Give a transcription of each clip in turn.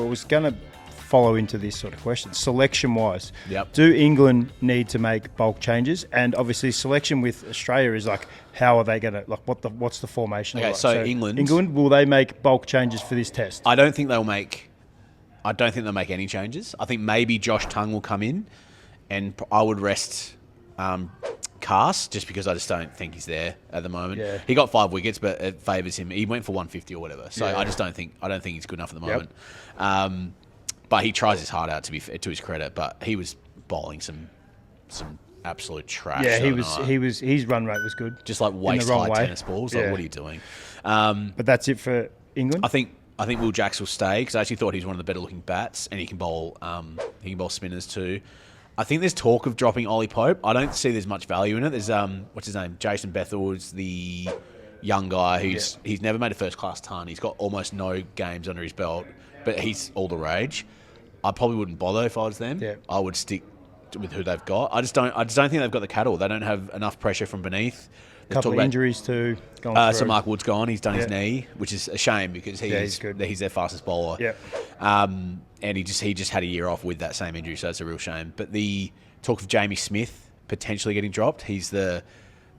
was going to follow into this sort of question. Selection-wise, Yep. do England need to make bulk changes? And obviously, selection with Australia is like, how are they going to what's the formation? Okay, like? so England will they make bulk changes for this test? I don't think they'll make any changes. I think maybe Josh Tongue will come in, and I would rest Cass just because I just don't think he's there at the moment. Yeah. He got 5 wickets, but it favours him. He went for 150 or whatever. So Yeah. I don't think he's good enough at the moment. But he tries his heart out to his credit. But he was bowling some absolute trash. Yeah, his run rate was good. Just like waist high tennis balls. Like, what are you doing? But that's it for England. I think Will Jacks will stay because I actually thought he's one of the better looking bats, and he can bowl spinners too. I think there's talk of dropping Ollie Pope. I don't see there's much value in it. There's what's his name? Jason Bethelwood's the young guy who's he's never made a first class ton. He's got almost no games under his belt, but he's all the rage. I probably wouldn't bother if I was them. Yeah. I would stick with who they've got. I just don't think they've got the cattle. They don't have enough pressure from beneath. Couple of injuries too. So Mark Wood's gone. He's done his knee, which is a shame because he's their fastest bowler. Yeah. And he just had a year off with that same injury, so it's a real shame. But the talk of Jamie Smith potentially getting dropped. He's the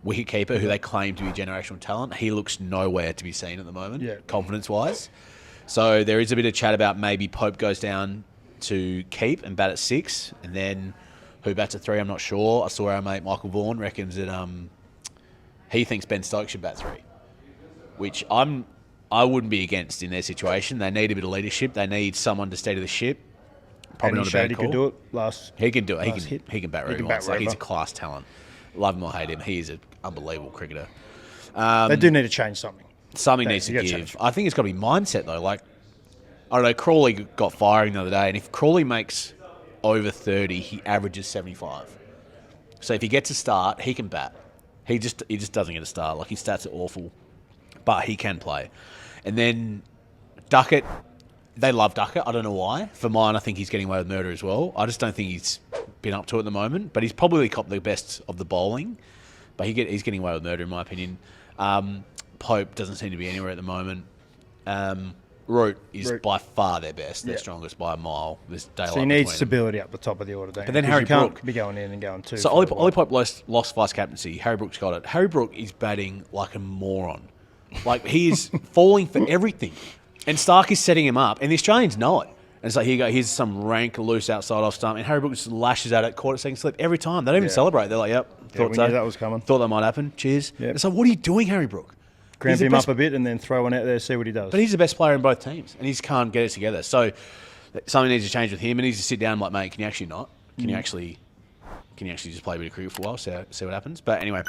wicketkeeper who they claim to be generational talent. He looks nowhere to be seen at the moment, confidence-wise. So there is a bit of chat about maybe Pope goes down to keep and bat at 6, and then who bats at 3, I'm not sure. I saw our mate Michael Vaughan reckons that he thinks Ben Stokes should bat 3, which I wouldn't be against in their situation. They need a bit of leadership. They need someone to steady the ship. Probably not a bad call. He could do it He can do it. He can bat very well. He's a class talent. Love him or hate him. He is an unbelievable cricketer. They do need to change something. Something needs to give. I think it's got to be mindset, though. Like, I don't know, Crawley got firing the other day, and if Crawley makes over 30, he averages 75. So if he gets a start, he can bat. He just doesn't get a start. Like, his stats are awful, but he can play. And then Duckett, they love Duckett. I don't know why. For mine, I think he's getting away with murder as well. I just don't think he's been up to it at the moment, but he's probably copped the best of the bowling. But he's getting away with murder, in my opinion. Pope doesn't seem to be anywhere at the moment. Root is by far their best, their strongest by a mile. There's daylight so he needs stability up the top of the order. But then Harry Brook can't be going in and going too. So Ollie Pope lost vice captaincy. Harry Brook's got it. Harry Brook is batting like a moron. Like, he is falling for everything. And Stark is setting him up, and the Australians know it. And it's like, here you go, here's some rank loose outside off stump, and Harry Brook just lashes at it, caught it second slip every time. They don't even celebrate. They're like, thought so. Knew that was coming. Thought that might happen. Cheers. Yep. It's like, what are you doing, Harry Brook? Cramp him up a bit and then throw one out there, see what he does. But he's the best player in both teams, and he just can't get it together. So something needs to change with him, and he needs to sit down and like, mate, can you actually not? Can you actually just play a bit of cricket for a while, see what happens? But anyway.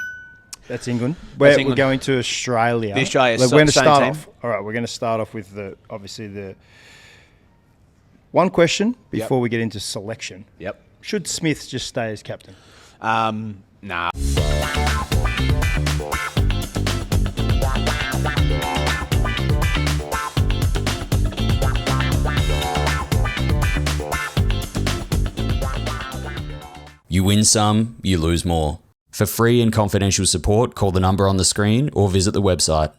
That's England. We're going to Australia. The Australia, we're going to start team. off. All right, we're going to start off with the one question before we get into selection. Yep. Should Smith just stay as captain? Nah. You win some, you lose more. For free and confidential support, call the number on the screen or visit the website.